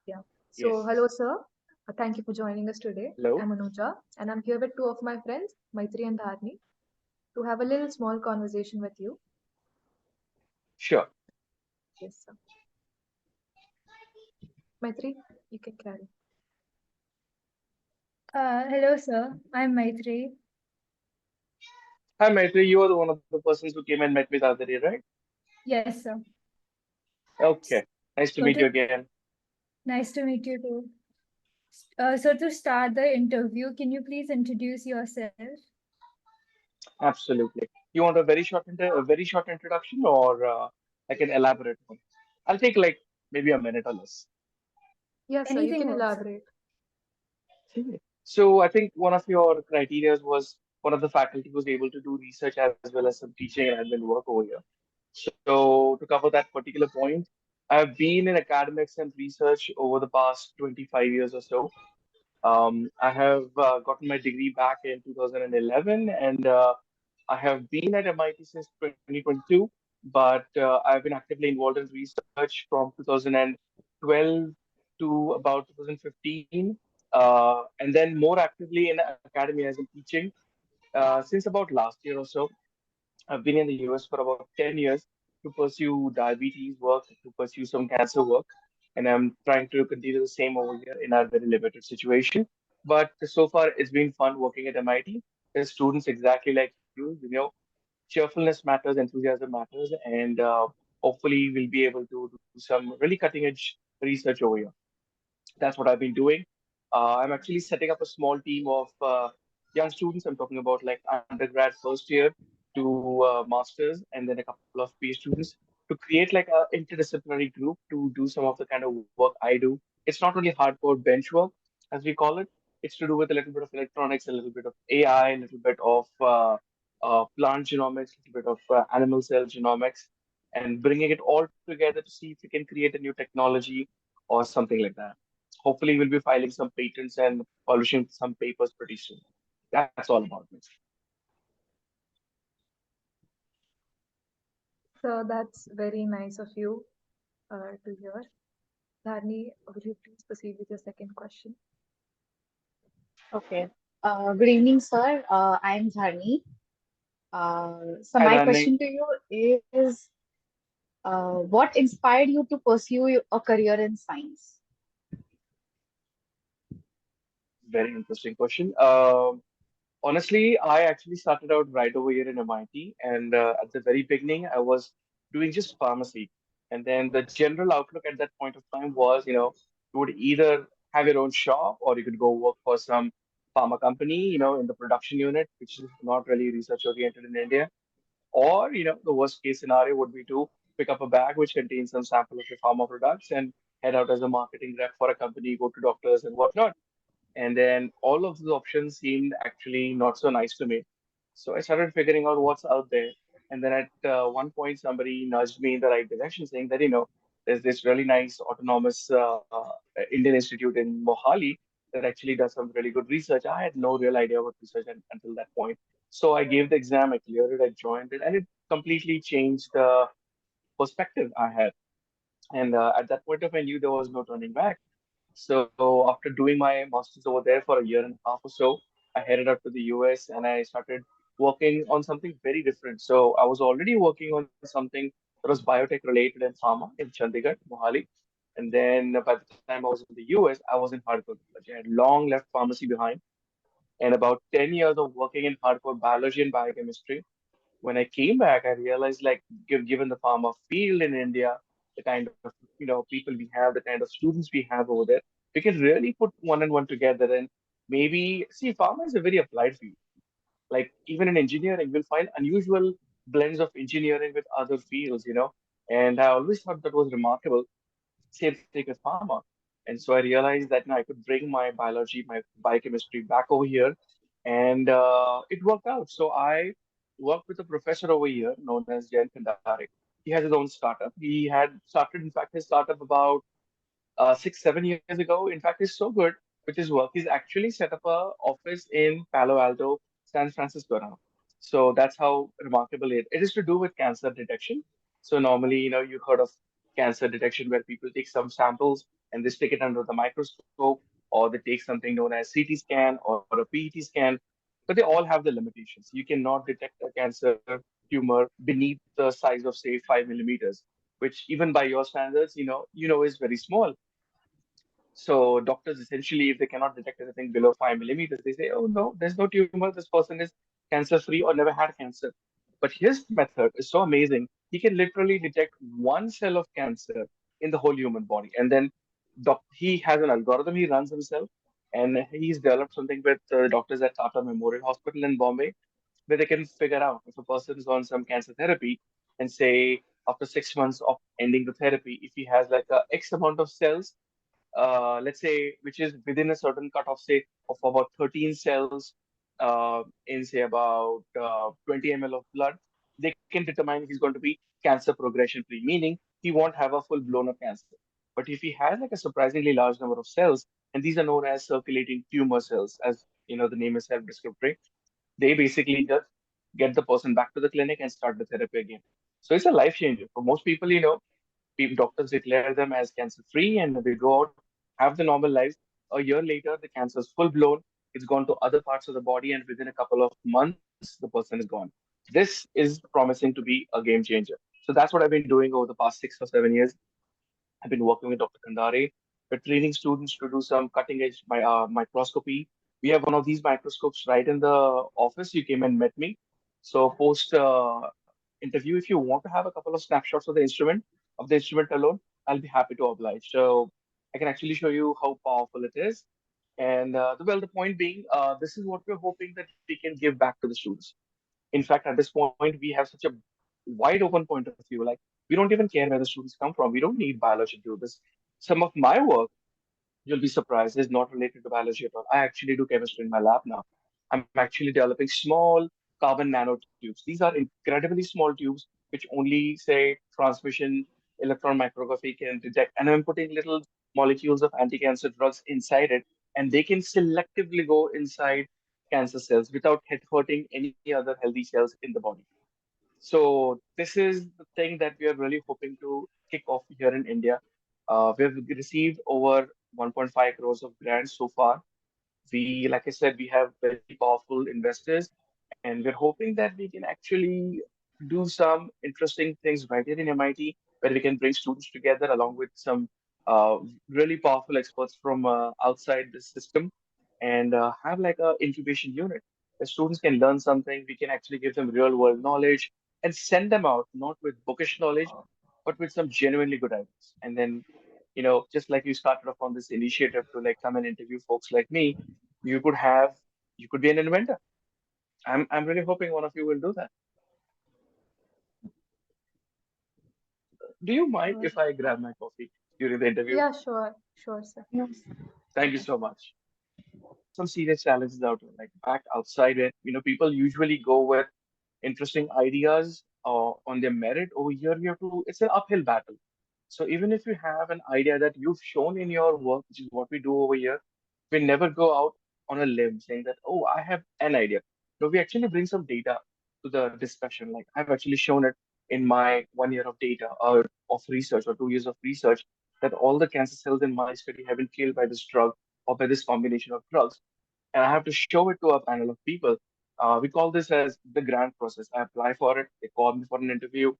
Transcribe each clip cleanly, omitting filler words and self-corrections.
Yeah. So, Yes. hello, sir. Thank you for joining us today. Hello. I'm Anuja, and I'm here with two of my friends, Maitri and Dharni, to have a little small conversation with you. Sure. Yes, sir. Maitri, you can carry. Hello, sir. I'm Maitri. Hi, Maitri. You are the one of the persons who came and met with Adari, right? Yes, sir. Okay. Nice to So meet you to again. Nice to meet you too. So to start the interview, can you please introduce yourself? Absolutely. You want a very short introduction, or I can elaborate one? I'll take like maybe a minute or less. Yes, sir. You Anything can works. elaborate. Okay. So I think one of your criteria was one of the faculty was able to do research as well as some teaching and admin work over here. So to cover that particular point, I've been in academics and research over the past 25 years or so. I have gotten my degree back in 2011, and I have been at MIT since 2022, but I've been actively involved in research from 2012 to about 2015, and then more actively in academia as in teaching since about last year or so. I've been in the US for about 10 years to pursue diabetes work, to pursue some cancer work, and I'm trying to continue the same over here in our very limited situation. But so far, it's been fun working at MIT. There's students exactly like you know, cheerfulness matters, enthusiasm matters, and hopefully we'll be able to do some really cutting edge research over here. That's what I've been doing. I'm actually setting up a small team of young students. I'm talking about like undergrad first year to masters, and then a couple of PhD students to create like a interdisciplinary group to do some of the kind of work I do. It's not only hardcore bench work, as we call it. It's to do with a little bit of electronics, a little bit of AI, a little bit of plant genomics, a little bit of animal cell genomics, and bringing it all together to see if we can create a new technology or something like that. Hopefully, we'll be filing some patents and publishing some papers pretty soon. That's all about me. So, that's very nice of you to hear. Dharni, will you please proceed with your second question? Okay. Good evening, sir. I'm Dharni. So Hi, my Dani. question to you is, what inspired you to pursue a career in science? Very interesting question. Honestly, I actually started out right over here in MIT, and at the very beginning, I was doing just pharmacy. And then the general outlook at that point of time was, you would either have your own shop or you could go work for some pharma company, in the production unit, which is not really research oriented in India. Or, the worst case scenario would be to pick up a bag which contains some sample of your pharma products and head out as a marketing rep for a company, go to doctors and whatnot. And then all of those options seemed actually not so nice to me. So I started figuring out what's out there. And then at one point, somebody nudged me in the right direction, saying that, there's this really nice autonomous Indian institute in Mohali that actually does some really good research. I had no real idea about research until that point. So I gave the exam, I cleared it, I joined it, and it completely changed the perspective I had. And at that point of I knew there was no turning back. So after doing my master's over there for a year and a half or so, I headed out to the US and I started working on something very different. So I was already working on something that was biotech related in pharma in Chandigarh, Mohali. And then by the time I was in the US, I was in hardcore biology. I had long left pharmacy behind and about 10 years of working in hardcore biology and biochemistry. When I came back, I realized like given the pharma field in India, the kind of people we have, the kind of students we have over there, we can really put one and one together and maybe see pharma is a very applied field. Like even in engineering, we'll find unusual blends of engineering with other fields, And I always thought that was remarkable. Same thing with pharma. And so I realized that I could bring my biology, my biochemistry back over here, and it worked out. So I worked with a professor over here known as Jen Kandari. He has his own startup. He had started, in fact, his startup about 6, 7 years ago. In fact, he's so good with his work. He's actually set up a office in Palo Alto, San Francisco now. So that's how remarkable it is to do with cancer detection. So normally, you heard of cancer detection where people take some samples and they stick it under the microscope, or they take something known as CT scan or a PET scan, but they all have the limitations. You cannot detect a cancer tumor beneath the size of say 5 millimeters, which even by your standards, is very small. So doctors essentially, if they cannot detect anything below 5 millimeters, they say, "Oh no, there's no tumor. This person is cancer-free or never had cancer." But his method is so amazing. He can literally detect one cell of cancer in the whole human body, and then he has an algorithm he runs himself, and he's developed something with doctors at Tata Memorial Hospital in Bombay, where they can figure out if a person is on some cancer therapy, and say after 6 months of ending the therapy, if he has like a X amount of cells, let's say, which is within a certain cutoff, say, of about 13 cells in, say, about 20 ml of blood, they can determine he's going to be cancer progression free, meaning he won't have a full blown of cancer. But if he has like a surprisingly large number of cells, and these are known as circulating tumor cells, as the name is self-descriptive, they basically just get the person back to the clinic and start the therapy again. So it's a life changer for most people. Doctors declare them as cancer free and they go out, have the normal lives. A year later, the cancer is full blown. It's gone to other parts of the body, and within a couple of months, the person is gone. This is promising to be a game changer. So that's what I've been doing over the past 6 or 7 years. I've been working with Dr. Kandare. We're training students to do some cutting edge microscopy. We have one of these microscopes right in the office. You came and met me. So post interview, if you want to have a couple of snapshots of the instrument alone, I'll be happy to oblige. So I can actually show you how powerful it is. And the point being, this is what we're hoping that we can give back to the students. In fact, at this point, we have such a wide open point of view. Like, we don't even care where the students come from. We don't need biology to do this. Some of my work, you'll be surprised, is not related to biology at all. I actually do chemistry in my lab now. I'm actually developing small carbon nanotubes. These are incredibly small tubes which only, say, transmission electron micrography can detect. And I'm putting little molecules of anti-cancer drugs inside it, and they can selectively go inside cancer cells without hurting any other healthy cells in the body. So this is the thing that we are really hoping to kick off here in India. We've received over 1.5 crores of grants so far. Like I said, we have very powerful investors, and we're hoping that we can actually do some interesting things right here in MIT, where we can bring students together along with some really powerful experts from outside the system, and have like a incubation unit. The students can learn something. We can actually give them real world knowledge and send them out not with bookish knowledge, but with some genuinely good ideas. And then, just like you started off on this initiative to like come and interview folks like me, you could have, you could be an inventor. I'm really hoping one of you will do that. Do you mind Uh, if I grab my coffee during the interview? yeah, sure, sir. Yes. Thank you so much. Some serious challenges out there, like back outside it, people usually go with interesting ideas on their merit. Over here, you have to, it's an uphill battle. So even if you have an idea that you've shown in your work, which is what we do over here, we never go out on a limb saying that, oh, I have an idea. No, we actually bring some data to the discussion. Like I've actually shown it in my 1 year of data or of research or 2 years of research that all the cancer cells in my study have been killed by this drug or by this combination of drugs. And I have to show it to a panel of people. We call this as the grant process. I apply for it. They call me for an interview,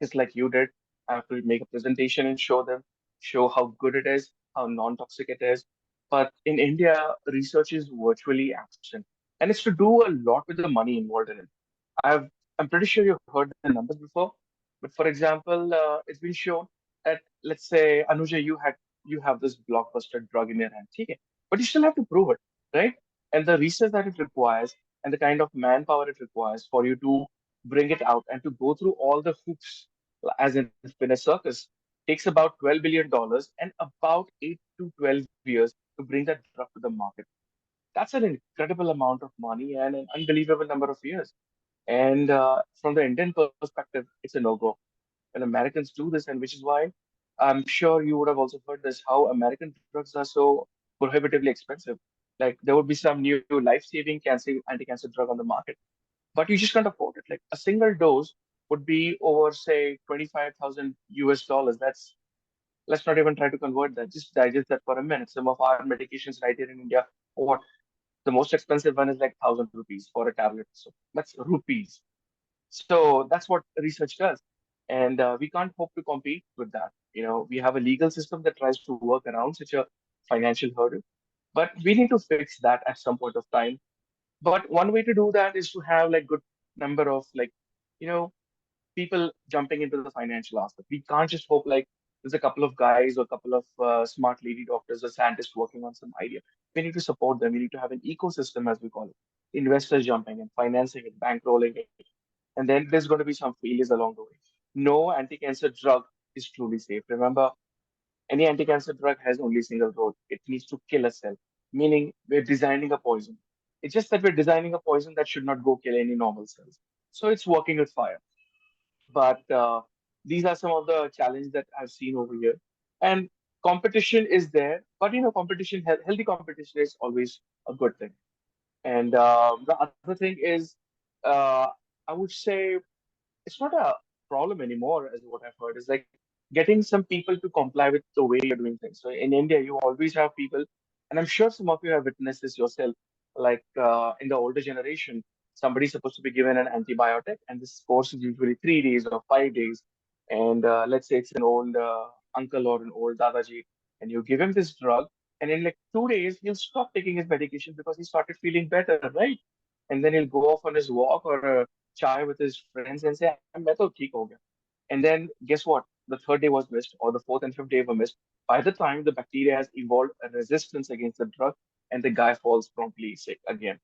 just like you did. I have to make a presentation and show them, show how good it is, how non-toxic it is. But in India, research is virtually absent, and it's to do a lot with the money involved in it. I've, I'm pretty sure you've heard the numbers before, but for example, it's been shown that, let's say, Anuja, you have this blockbuster drug in your hand, okay, but you still have to prove it, right? And the research that it requires and the kind of manpower it requires for you to bring it out and to go through all the hoops, as in a circus, takes about $12 billion and about 8 to 12 years to bring that drug to the market. That's an incredible amount of money and an unbelievable number of years. And from the Indian perspective, it's a no-go. When Americans do this, and which is why I'm sure you would have also heard this, how American drugs are so prohibitively expensive. Like there would be some new life-saving cancer anti-cancer drug on the market, but you just can't afford it. Like a single dose would be over, say, 25,000 US dollars. That's Let's not even try to convert that. Just digest that for a minute. Some of our medications right here in India, what the most expensive one is like 1,000 rupees for a tablet. So that's rupees. So that's what research does. And we can't hope to compete with that. We have a legal system that tries to work around such a financial hurdle, but we need to fix that at some point of time. But one way to do that is to have like good number of like, you know, people jumping into the financial aspect. We can't just hope like there's a couple of guys or a couple of smart lady doctors or scientists working on some idea. We need to support them. We need to have an ecosystem, as we call it, investors jumping in, financing it, bankrolling it, and then there's going to be some failures along the way. No anti-cancer drug is truly safe. Remember, any anti-cancer drug has only a single role. It needs to kill a cell, meaning we're designing a poison. It's just that we're designing a poison that should not go kill any normal cells. So it's working with fire. But these are some of the challenges that I've seen over here. And competition is there, but competition, healthy competition is always a good thing. And the other thing is, uh, I would say it's not a problem anymore, as what I've heard, is like getting some people to comply with the way you're doing things. So in India, you always have people, and I'm sure some of you have witnessed this yourself, like in the older generation, somebody's supposed to be given an antibiotic, and this course is usually 3 days or 5 days. And let's say it's an old uncle or an old dadaji, and you give him this drug, and in like 2 days, he'll stop taking his medication because he started feeling better, right? And then he'll go off on his walk or a chai with his friends and say, मैं तो ठीक हो गया. And then guess what? The third day was missed, or the fourth and fifth day were missed. By the time the bacteria has evolved a resistance against the drug, and the guy falls promptly sick again.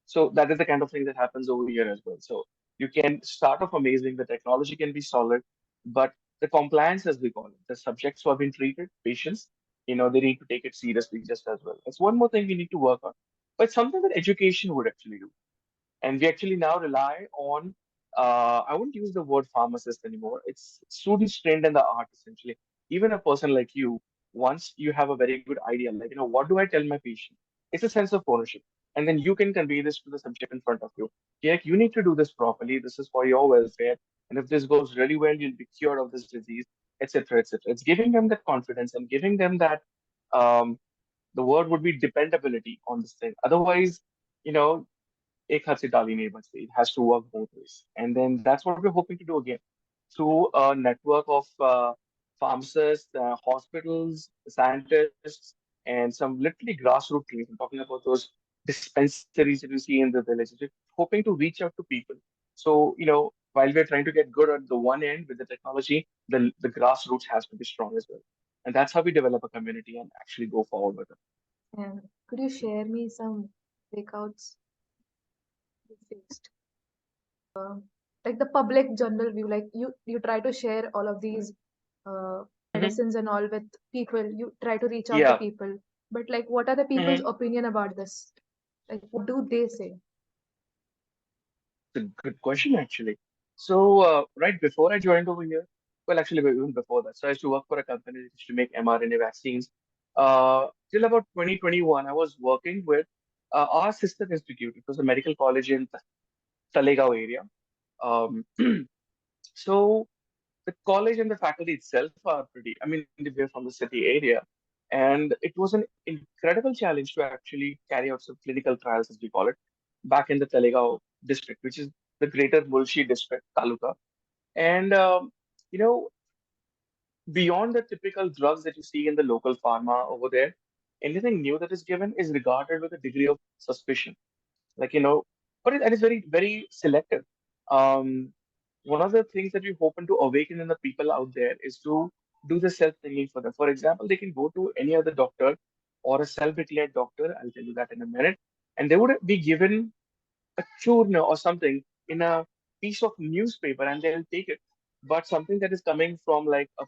So that is the kind of thing that happens over here as well. So you can start off amazing, the technology can be solid, but the compliance, as we call it, the subjects who have been treated, patients, they need to take it seriously just as well. That's one more thing we need to work on. But something that education would actually do. And we actually now rely on, I wouldn't use the word pharmacist anymore. It's students trained in the art, essentially. Even a person like you, once you have a very good idea, like, what do I tell my patient? It's a sense of ownership. And then you can convey this to the subject in front of you. Like, you need to do this properly. This is for your welfare. And if this goes really well, you'll be cured of this disease, etc., etc. It's giving them that confidence and giving them that, um, the word would be dependability on this thing. Otherwise, you know, एक हाथ से ताली नहीं बजती. It has to work both ways. And then that's what we're hoping to do again through a network of pharmacists, hospitals, scientists, and some literally grassroots teams. I'm talking about those dispensaries that you see in the villages. We're hoping to reach out to people. So, while we're trying to get good at the one end with the technology, the grassroots has to be strong as well. And that's how we develop a community and actually go forward with it. And could you share me some breakouts you faced? Like the public general view, like you try to share all of these uh, Mhm. medicines and all with people. You try to reach out to Yeah. people, but like, what are the people's Mhm. opinion about this? Like, what do they say? It's a good question, actually. So, right before I joined over here, well, actually, even before that, so I used to work for a company that used to make mRNA vaccines. Till about 2021, I was working with our sister institute. It was a medical college in Talegaon area. Um, so, the college and the faculty itself are pretty, I mean, we're from the city area. And it was an incredible challenge to actually carry out some clinical trials, as we call it, back in the Talegaon district, which is the greater Mulshi district, Taluka. And, you know, beyond the typical drugs that you see in the local pharma over there, anything new that is given is regarded with a degree of suspicion. Like, but and it's very, very selective. Um, One of the things that we hoping to awaken in the people out there is to do the self-thinking for them. For example, they can go to any other doctor or a self-declared doctor. I'll tell you that in a minute. And they would be given a churn or something in a piece of newspaper and they'll take it. But something that is coming from like a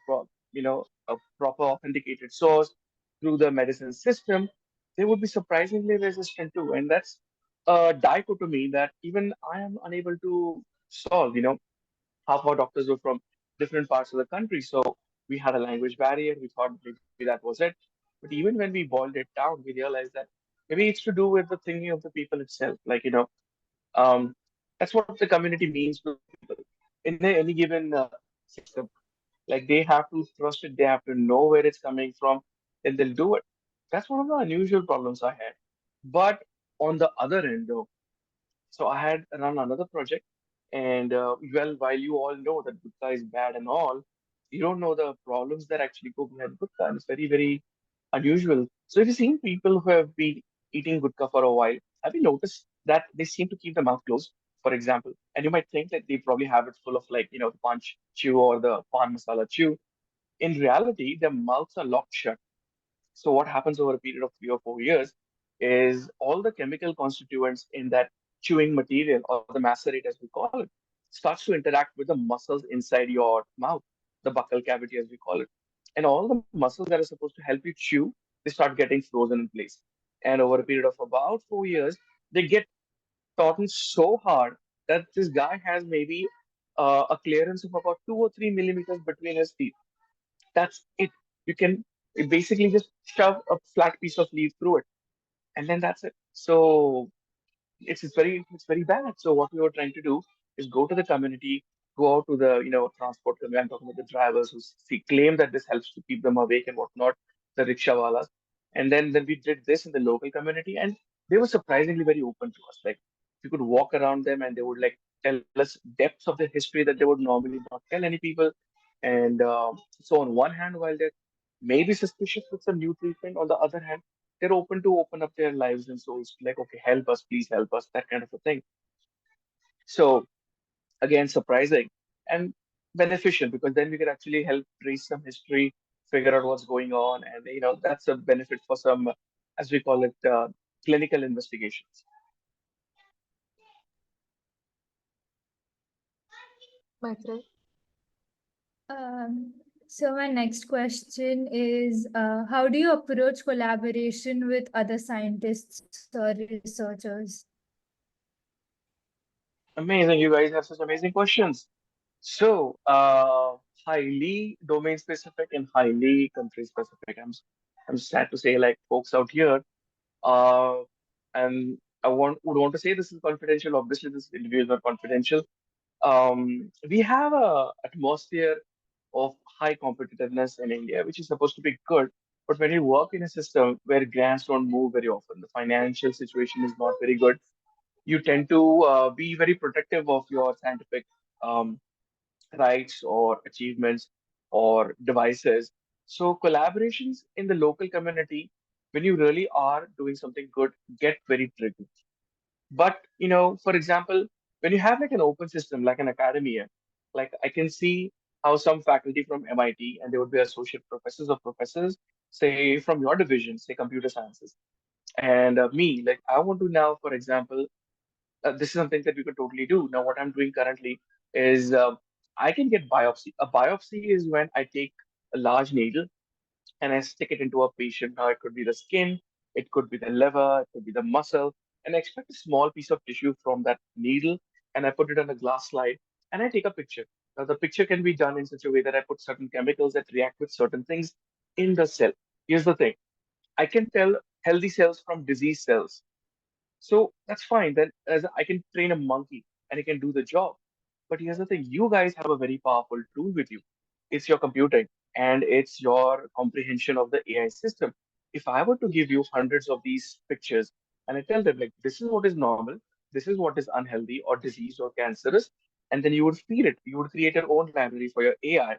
proper authenticated source through the medicine system, they would be surprisingly resistant to. And that's a dichotomy that even I am unable to solve. Half our doctors were from different parts of the country. So we had a language barrier. We thought maybe that was it. But even when we boiled it down, we realized that maybe it's to do with the thinking of the people itself. Like, that's what the community means to people in any given system. Like they have to trust it, they have to know where it's coming from, and they'll do it. That's one of the unusual problems I had. But on the other end, though, so I had run another project, and well, while you all know that Gupta is bad and all, you don't know the problems that actually go behind Gupta, and it's very, very unusual. So if you've seen people who have been eating Gupta for a while, have you noticed that they seem to keep their mouth closed, for example? And you might think that they probably have it full of like, the punch chew or the pan masala chew. In reality, their mouths are locked shut. So what happens over a period of 3 or 4 years is all the chemical constituents in that chewing material or the macerate as we call it starts to interact with the muscles inside your mouth, the buccal cavity as we call it. And all the muscles that are supposed to help you chew, they start getting frozen in place. And over a period of about 4 years, they get tautened so hard that this guy has maybe a clearance of about 2 or 3 millimeters between his teeth. That's it. You can basically just shove a flat piece of leaf through it, and then that's it. So it's very bad. So what we were trying to do is go to the community, go out to the transport company. I'm talking about the drivers who claim that this helps to keep them awake and whatnot, the rickshawalas. And then we did this in the local community, and they were surprisingly very open to us. Like we could walk around them, and they would like tell us depths of the history that they would normally not tell any people. And so on one hand, while they're maybe suspicious with some new treatment, on the other hand, they're open to open up their lives and souls, like, okay, help us, please help us, that kind of a thing. So again, surprising and beneficial because then we can actually help trace some history, figure out what's going on, and that's a benefit for some, as we call it, clinical investigations. Maitreyi? So my next question is, how do you approach collaboration with other scientists or researchers? Amazing, you guys have such amazing questions. So, highly domain specific and highly country specific. I'm sad to say, like folks out here, uh, and I would want to say this is confidential. Obviously, this interview is not confidential. We have a atmosphere of high competitiveness in India, which is supposed to be good. But when you work in a system where grants don't move very often, the financial situation is not very good. You tend to be very protective of your scientific um, rights or achievements or devices. So collaborations in the local community, when you really are doing something good, get very tricky. But for example, when you have like an open system, like an academia, like I can see how some faculty from MIT and they would be associate professors or professors, say from your division, say computer sciences, and me, like I want to now, for example, this is something that we could totally do. Now, what I'm doing currently is I can get biopsy. A biopsy is when I take a large needle and I stick it into a patient. Now, it could be the skin, it could be the liver, it could be the muscle, and I extract a small piece of tissue from that needle and I put it on a glass slide and I take a picture. Now, the picture can be done in such a way that I put certain chemicals that react with certain things in the cell. Here's the thing. I can tell healthy cells from diseased cells. So that's fine. Then as I can train a monkey and it can do the job. But here's the thing, you guys have a very powerful tool with you. It's your computing and it's your comprehension of the AI system. If I were to give you hundreds of these pictures and I tell them like this is what is normal, this is what is unhealthy or diseased or cancerous, and then you would feed it, you would create your own library for your AI.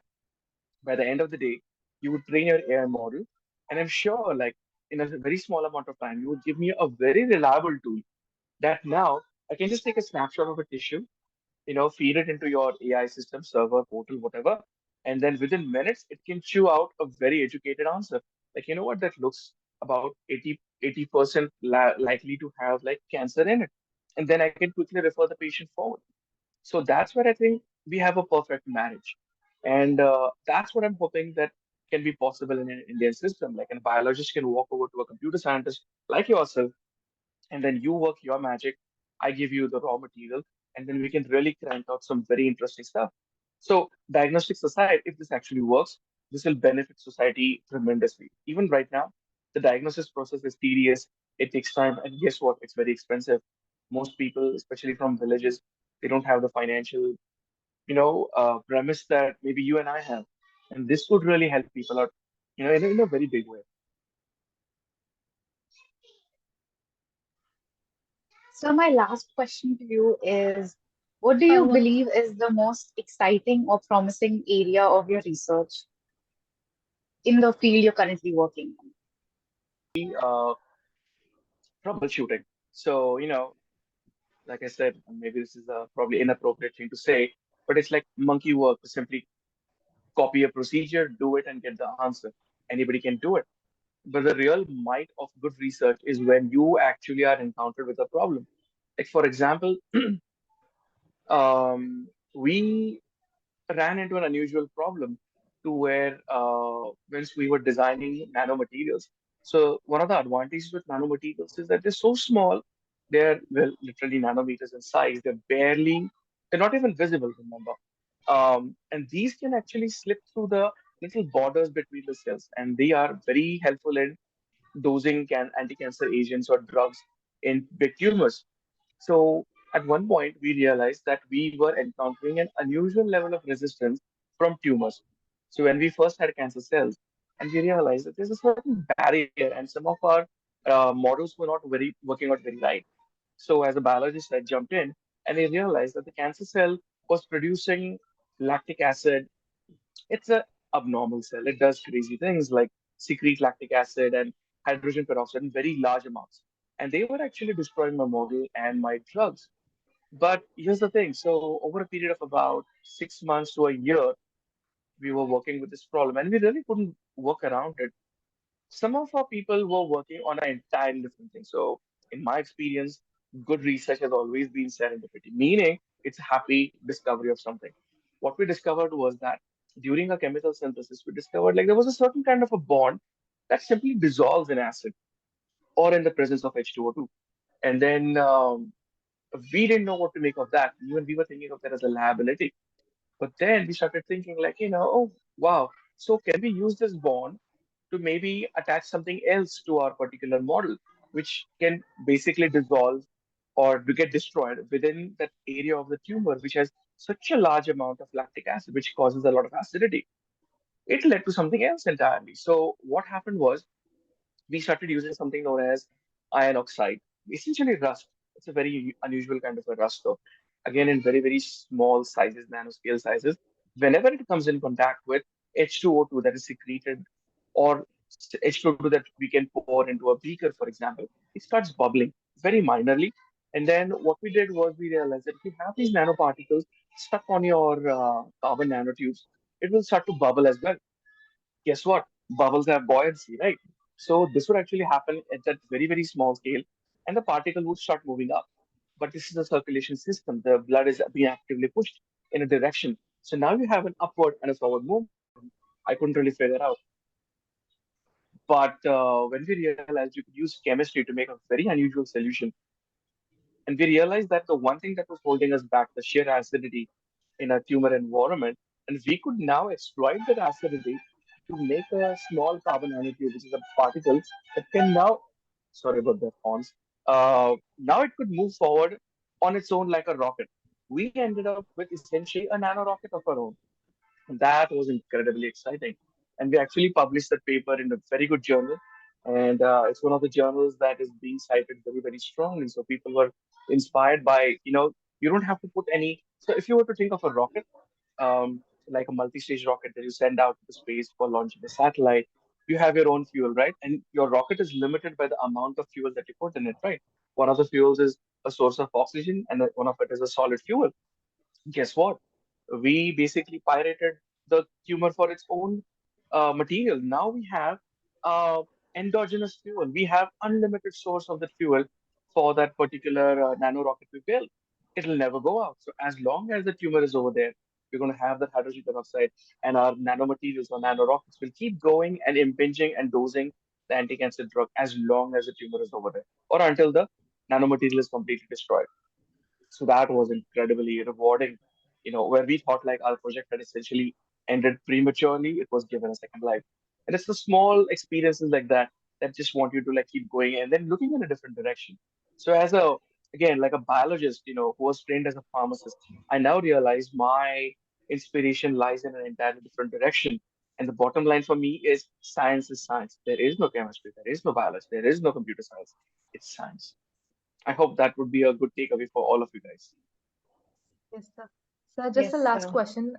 By the end of the day, you would train your AI model, and I'm sure like in a very small amount of time, you would give me a very reliable tool that now I can just take a snapshot of a tissue, feed it into your AI system, server, portal, whatever, and then within minutes, it can chew out a very educated answer. Like, you know what, that looks about 80% likely to have like cancer in it. And then I can quickly refer the patient forward. So that's where I think we have a perfect marriage. And that's what I'm hoping that can be possible in an Indian system. Like a biologist can walk over to a computer scientist like yourself and then you work your magic. I give you the raw material, and then we can really crank out some very interesting stuff. So, diagnostics aside, if this actually works, this will benefit society tremendously. Even right now, the diagnosis process is tedious, it takes time, and guess what? It's very expensive. Most people, especially from villages, they don't have the financial, premise that maybe you and I have. And this could really help people out, in a very big way. So my last question to you is, what do you What believe is the most exciting or promising area of your research in the field you're currently working on? Uh, Troubleshooting. So, like I said, maybe this is a probably inappropriate thing to say, but it's like monkey work to simply copy a procedure, do it, and get the answer. Anybody can do it. But the real might of good research is when you actually are encountered with a problem. Like, for example, we ran into an unusual problem to where once we were designing nanomaterials. So one of the advantages with nanomaterials is that they're so small, they're well, literally nanometers in size. They're not even visible, remember. And these can actually slip through the little borders between the cells, and they are very helpful in dosing anti-cancer agents or drugs in big tumors. So at one point, we realized that we were encountering an unusual level of resistance from tumors. So when we first had cancer cells, and we realized that there's a certain barrier, and some of our models were not very working out very right. So as a biologist, I jumped in, and I realized that the cancer cell was producing lactic acid. It's a abnormal cell. It does crazy things like secrete lactic acid and hydrogen peroxide in very large amounts. And they were actually destroying my model and my drugs. But here's the thing. So over a period of about 6 months to a year, we were working with this problem and we really couldn't work around it. Some of our people were working on an entirely different thing. So in my experience, good research has always been serendipity, meaning it's a happy discovery of something. What we discovered was that during a chemical synthesis, we discovered like there was a certain kind of a bond that simply dissolves in acid or in the presence of H2O2. And then we didn't know what to make of that. Even we were thinking of that as a liability. But then we started thinking, like, oh, wow. So can we use this bond to maybe attach something else to our particular model, which can basically dissolve or to get destroyed within that area of the tumor, which has such a large amount of lactic acid, which causes a lot of acidity. It led to something else entirely. So what happened was we started using something known as iron oxide, essentially rust. It's a very unusual kind of a rust, though. Again, in very, very small sizes, nanoscale sizes. Whenever it comes in contact with H2O2 that is secreted or H2O2 that we can pour into a beaker, for example, it starts bubbling very minorly. And then what we did was we realized that if you have these nanoparticles stuck on your carbon nanotubes, it will start to bubble as well. Guess what? Bubbles have buoyancy, right? So this would actually happen at that very, very small scale, and the particle would start moving up. But this is a circulation system. The blood is being actively pushed in a direction. So now you have an upward and a forward movement. I couldn't really figure out. But when we realized you could use chemistry to make a very unusual solution, and we realized that the one thing that was holding us back, the sheer acidity in a tumor environment, and we could now exploit that acidity to make a small carbon nanotube, which is a particle that can now, sorry about that, Hans, now it could move forward on its own like a rocket. We ended up with essentially a nano rocket of our own. That was incredibly exciting. And we actually published that paper in a very good journal. And it's one of the journals that is being cited very, very strongly. So people were inspired by, you don't have to put any. So if you were to think of a rocket, like a multi-stage rocket that you send out to space for launching a satellite, you have your own fuel, right? And your rocket is limited by the amount of fuel that you put in it, right? One of the fuels is a source of oxygen, and one of it is a solid fuel. Guess what? We basically pirated the tumor for its own material. Now we have uh, endogenous fuel. We have unlimited source of the fuel for that particular nano rocket we built. It'll never go out. So as long as the tumor is over there, we're going to have that hydrogen peroxide, and our nanomaterials or nano rockets will keep going and impinging and dosing the anti-cancer drug as long as the tumor is over there, or until the nanomaterial is completely destroyed. So that was incredibly rewarding, where we thought like our project had essentially ended prematurely, it was given a second life. And it's the small experiences like that that just want you to like keep going and then looking in a different direction. So again, like a biologist, who was trained as a pharmacist, I now realize my inspiration lies in an entirely different direction. And the bottom line for me is science is science. There is no chemistry, there is no biology, there is no computer science. It's science. I hope that would be a good takeaway for all of you guys. Yes, sir. So just a Yes, last sir. question.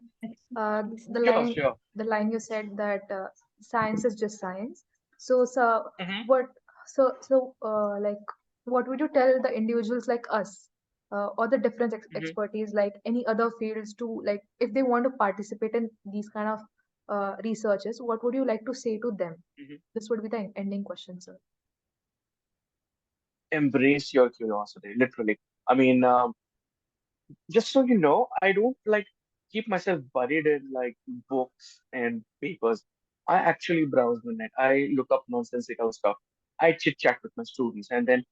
The Sure, line, sure. the line you said that science is just science. So, Hmm. what, like, what would you tell the individuals like us, or the different Hmm. expertise, like any other fields, to like if they want to participate in these kind of researches, what would you like to say to them? Hmm. This would be the ending question, sir. Embrace your curiosity, literally. I mean, just so you know, I don't like keep myself buried in like books and papers. I actually browse the net. I look up nonsensical stuff. I chit chat with my students, and then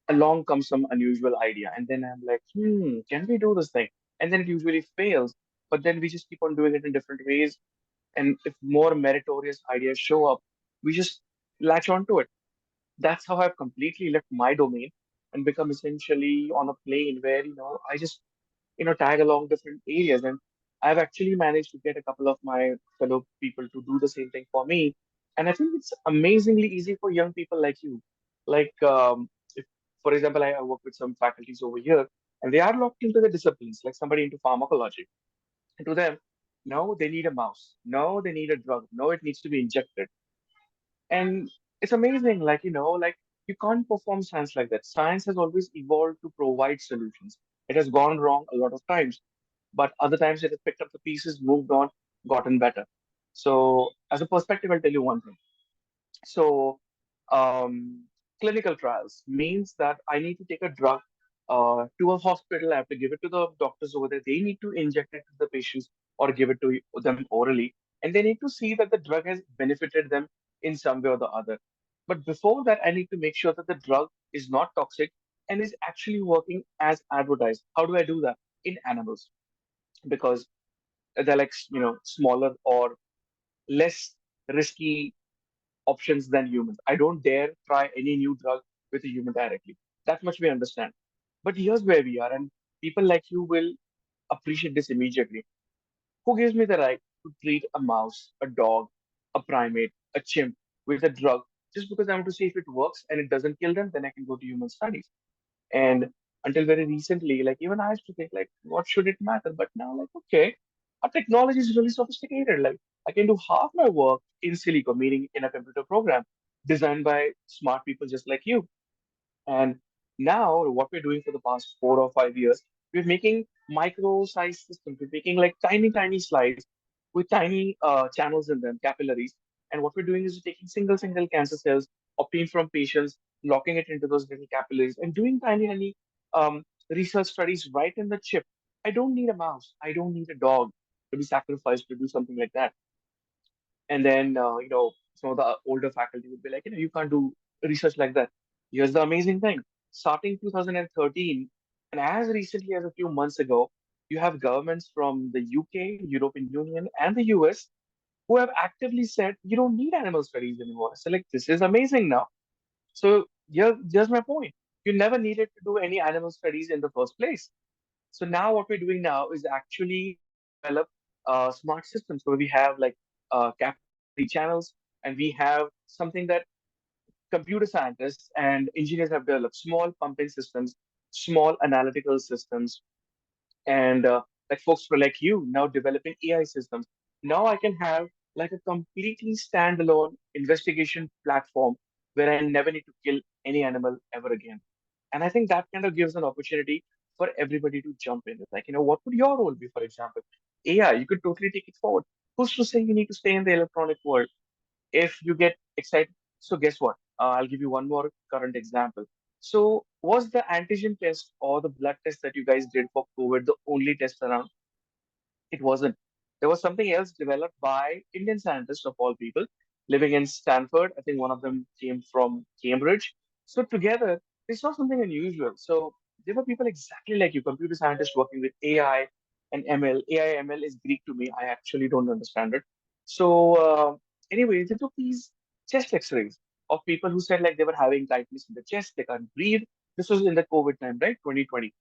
along comes some unusual idea, and then I'm like, can we do this thing? And then it usually fails, but then we just keep on doing it in different ways. And if more meritorious ideas show up, we just latch onto it. That's how I've completely left my domain and become essentially on a plane where, I just, tag along different areas. And I've actually managed to get a couple of my fellow people to do the same thing for me. And I think it's amazingly easy for young people like you. Like, if, for example, I work with some faculties over here, and they are locked into the disciplines, like somebody into pharmacology. And to them, no, they need a mouse. No, they need a drug. No, it needs to be injected. And it's amazing, like, like you can't perform science like that. Science has always evolved to provide solutions. It has gone wrong a lot of times, but other times it has picked up the pieces, moved on, gotten better. So, as a perspective, I'll tell you one thing. So, um, clinical trials means that I need to take a drug to a hospital. I have to give it to the doctors over there. They need to inject it to the patients or give it to them orally. And they need to see that the drug has benefited them in some way or the other. But before that, I need to make sure that the drug is not toxic and is actually working as advertised. How do I do that? In animals, because they're like, smaller or less risky options than humans. I don't dare try any new drug with a human directly. That much we understand. But here's where we are, and people like you will appreciate this immediately. Who gives me the right to treat a mouse, a dog, a primate, a chimp with a drug just because I want to see if it works and it doesn't kill them? Then I can go to human studies. And until very recently, like even I used to think like, what should it matter? But now, like, okay, our technology is really sophisticated. Like I can do half my work in silico, meaning in a computer program designed by smart people just like you. And now what we're doing for the past 4 or 5 years, we're making micro-sized systems. We're making like tiny, tiny slides with tiny channels in them, capillaries. And what we're doing is we're taking single cancer cells obtained from patients, locking it into those little capillaries, and doing tiny, tiny research studies right in the chip. I don't need a mouse. I don't need a dog to be sacrificed to do something like that. And then, some of the older faculty would be like, you can't do research like that. Here's the amazing thing. Starting 2013, and as recently as a few months ago, you have governments from the UK, European Union, and the US who have actively said, you don't need animal studies anymore. So, like, this is amazing now. So, here's my point. You never needed to do any animal studies in the first place. So now what we're doing now is actually develop smart systems where we have like capillary channels, and we have something that computer scientists and engineers have developed: small pumping systems, small analytical systems, and like folks were like you now developing AI systems. Now I can have like a completely standalone investigation platform where I never need to kill any animal ever again. And I think that kind of gives an opportunity for everybody to jump in. It's like, what would your role be, for example? AI, you could totally take it forward. Who's to say you need to stay in the electronic world if you get excited? So guess what? I'll give you one more current example. So was the antigen test or the blood test that you guys did for COVID the only test around? It wasn't. There was something else developed by Indian scientists of all people living in Stanford. I think one of them came from Cambridge. So together, it's not something unusual. So there were people exactly like you, computer scientists working with AI and ML. AI ML is Greek to me. I actually don't understand it. So anyway, they took these chest X-rays of people who said like they were having tightness in the chest, they can't breathe. This was in the COVID time, right? 2020.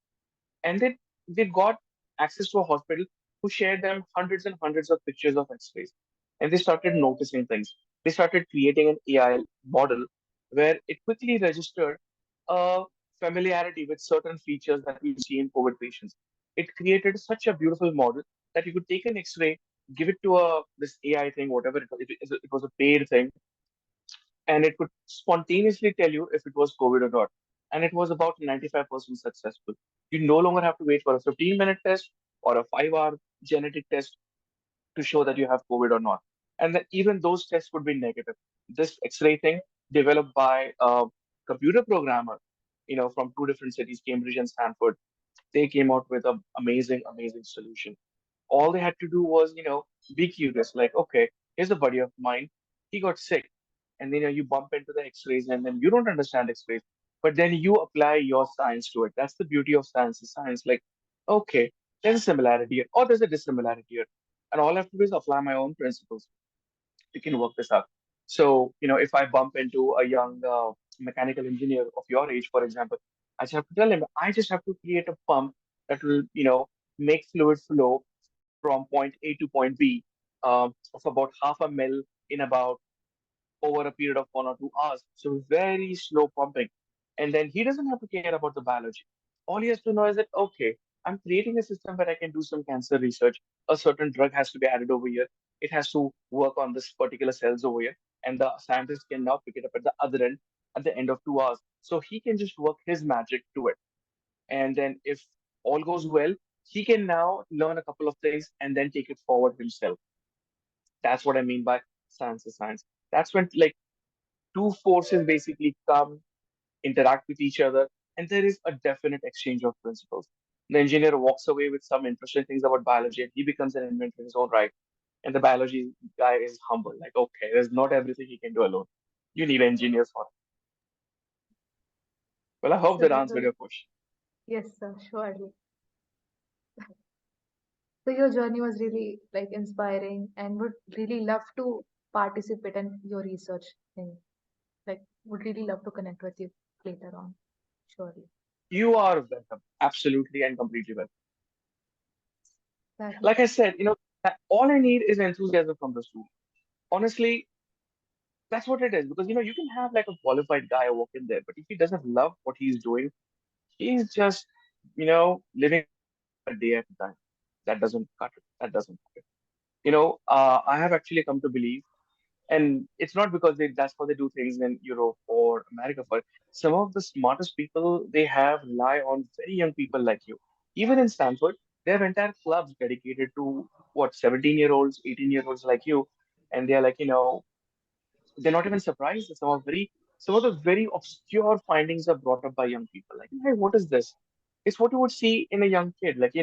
And they got access to a hospital who shared them hundreds and hundreds of pictures of X-rays. and they started noticing things. They started creating an AI model where it quickly registered a familiarity with certain features that we see in COVID patients. It created such a beautiful model that you could take an X-ray, give it to a this AI thing, whatever it was. It was a paid thing, and it could spontaneously tell you if it was COVID or not. And it was about 95% successful. You no longer have to wait for a 15-minute test or a 5-hour genetic test to show that you have COVID or not. And then even those tests would be negative. This X-ray thing developed by a computer programmer, from two different cities, Cambridge and Stanford, they came out with an amazing, amazing solution. All they had to do was, be curious. Like, okay, here's a buddy of mine. He got sick. And then, you bump into the X-rays and then you don't understand X-rays. But then you apply your science to it. That's the beauty of science. Is science like, okay, there's a similarity here, or there's a dissimilarity here. And all I have to do is apply my own principles. We can work this out. So, if I bump into a young mechanical engineer of your age, for example, I just have to tell him, I just have to create a pump that will, make fluid flow from point A to point B of about half a mil in about over a period of 1 or 2 hours. So very slow pumping. And then he doesn't have to care about the biology. All he has to know is that, okay, I'm creating a system where I can do some cancer research. A certain drug has to be added over here. It has to work on this particular cells over here. And the scientist can now pick it up at the other end at the end of 2 hours. So he can just work his magic to it. And then if all goes well, he can now learn a couple of things and then take it forward himself. That's what I mean by science is science. That's when like two forces basically come, interact with each other, and there is a definite exchange of principles. The engineer walks away with some interesting things about biology, and he becomes an inventor in his own right. And the biology guy is humble, like, okay, there's not everything he can do alone. You need engineers for it. Well, I hope So that that answered was, your question. yes, sir, surely. So your journey was really like inspiring and would really love to participate in your research thing. Like would really love to connect with you later on. Surely. You are welcome, absolutely and completely welcome. Exactly. Like I said, all I need is enthusiasm from the student. Honestly, that's what it is because you can have like a qualified guy walk in there, but if he doesn't love what he's doing, he's just living a day at a time. That doesn't cut it. That doesn't cut it. I have actually come to believe, and it's not because that's how they do things in Europe or America. For some of the smartest people they have rely on very young people like you. Even in Stanford, they have entire clubs dedicated to what 17-year-olds, 18-year-olds like you, and they're like they're not even surprised that some of the very obscure findings are brought up by young people. Like, hey, what is this? It's what you would see in a young kid. Like,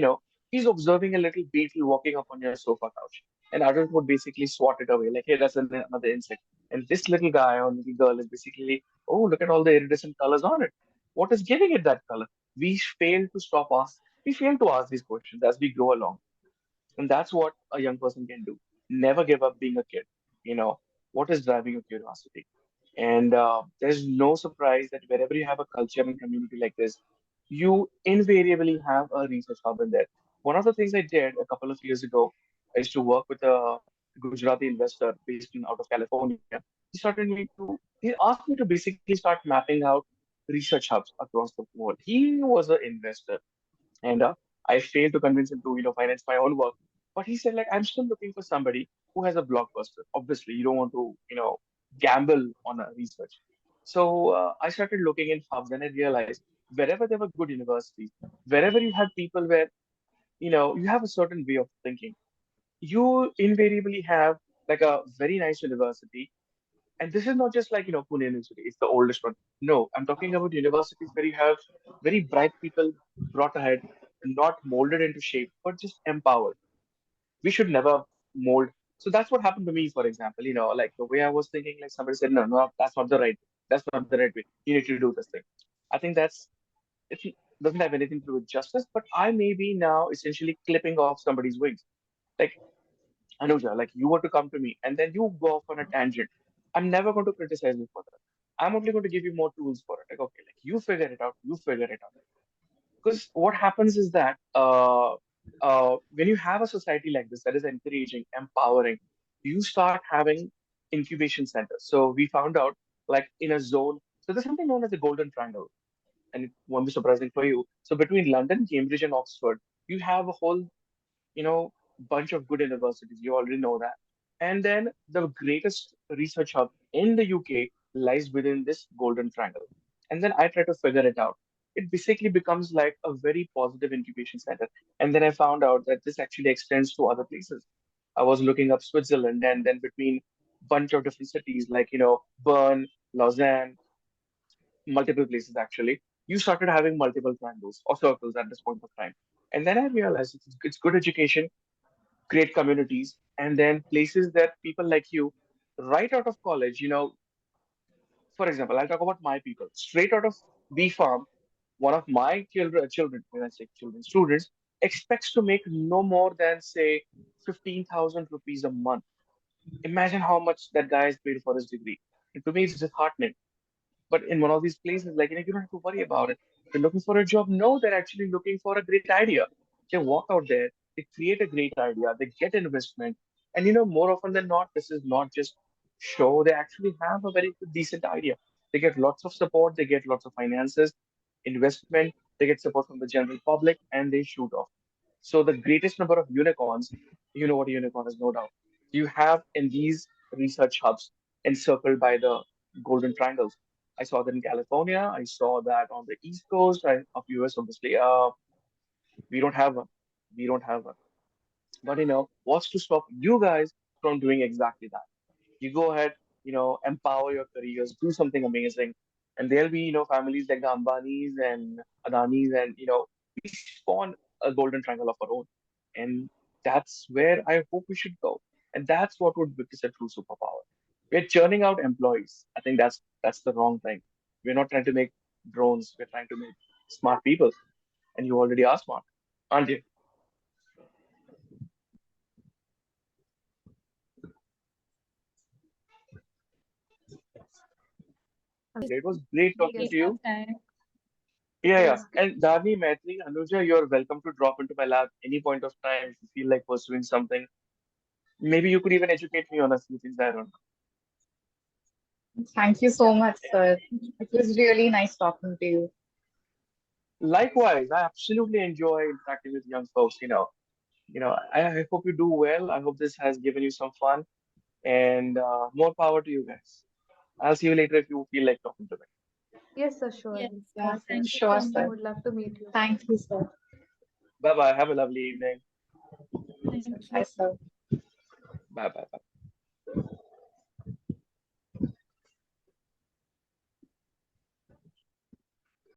he's observing a little beetle walking up on your sofa couch. An adult would basically swat it away, like, hey, that's another insect. And this little guy or little girl is basically, oh, look at all the iridescent colors on it. What is giving it that color? We fail to ask these questions as we go along. And that's what a young person can do. Never give up being a kid. What is driving your curiosity? And there's no surprise that wherever you have a culture and community like this, you invariably have a research hub in there. One of the things I did a couple of years ago, I used to work with a Gujarati investor based out of California. He asked me to basically start mapping out research hubs across the world. He was an investor and I failed to convince him to finance my own work. But he said like I'm still looking for somebody who has a blockbuster. Obviously, you don't want to gamble on a research. So I started looking in hubs, and I realized wherever there were good universities, wherever you had people where you have a certain way of thinking, you invariably have like a very nice university. And this is not just like Pune University; it's the oldest one. No, I'm talking about universities where you have very bright people brought ahead, not molded into shape, but just empowered. We should never mold. So that's what happened to me, for example. Like the way I was thinking, like somebody said, no, no, that's not the right way. That's not the right way. You need to do this thing. I think it doesn't have anything to do with justice, but I may be now essentially clipping off somebody's wings. Like Anuja, like you were to come to me and then you go off on a tangent. I'm never going to criticize you for that. I'm only going to give you more tools for it. Like, okay, like you figure it out, you figure it out. Because what happens is that when you have a society like this that is encouraging, empowering, you start having incubation centers. So we found out like in a zone. So there's something known as the Golden Triangle, and it won't be surprising for you. So between London, Cambridge, and Oxford, you have a whole, you know, bunch of good universities. You already know that. And then the greatest research hub in the UK lies within this Golden Triangle. And then I try to figure it out. It basically becomes like a very positive incubation center. And then I found out that this actually extends to other places. I was looking up Switzerland, and then between bunch of different cities like, Bern, Lausanne, multiple places actually, you started having multiple triangles or circles at this point of time. And then I realized it's good education, great communities, and then places that people like you, right out of college, for example, I'll talk about my people. Straight out of B Farm, one of my children, when I say children, students, expects to make no more than, say, 15,000 rupees a month. Imagine how much that guy is paid for his degree. And to me, it's disheartening. But in one of these places, like, you don't have to worry about it. They're looking for a job. No, they're actually looking for a great idea. They walk out there, they create a great idea, they get investment. And, more often than not, this is not just show, they actually have a very good, decent idea. They get lots of support, they get lots of finances, investment, they get support from the general public, and they shoot off. So the greatest number of unicorns, you know what a unicorn is, no doubt. You have in these research hubs encircled by the golden triangles. I saw that in California. I saw that on the East Coast of US, obviously. We don't have one. We don't have one. But what's to stop you guys from doing exactly that? You go ahead, empower your careers, do something amazing, and there'll be, families like the Ambanis and Adanis, and we spawn a golden triangle of our own, and that's where I hope we should go, and that's what would make us a true superpower. We're churning out employees. I think that's the wrong thing. We're not trying to make drones. We're trying to make smart people, and you already are smart, aren't you? It was great talking Yes, to you. Time. Yeah, it yeah. was And Dharni, Maitri, Anuja, you're welcome to drop into my lab any point of time if you feel like pursuing something. Maybe you could even educate me on a few things I don't know. Thank you so much, sir. It was really nice talking to you. Likewise, I absolutely enjoy interacting with young folks. I hope you do well. I hope this has given you some fun, and more power to you guys. I'll see you later if you feel like talking to me. yes, sir, Yes, surely. Yeah, thank you sure, so I much. sir. would love to meet you. Thank you, sir. Bye bye. Have a lovely evening. Thank Bye, you. sir. Bye bye. Bye.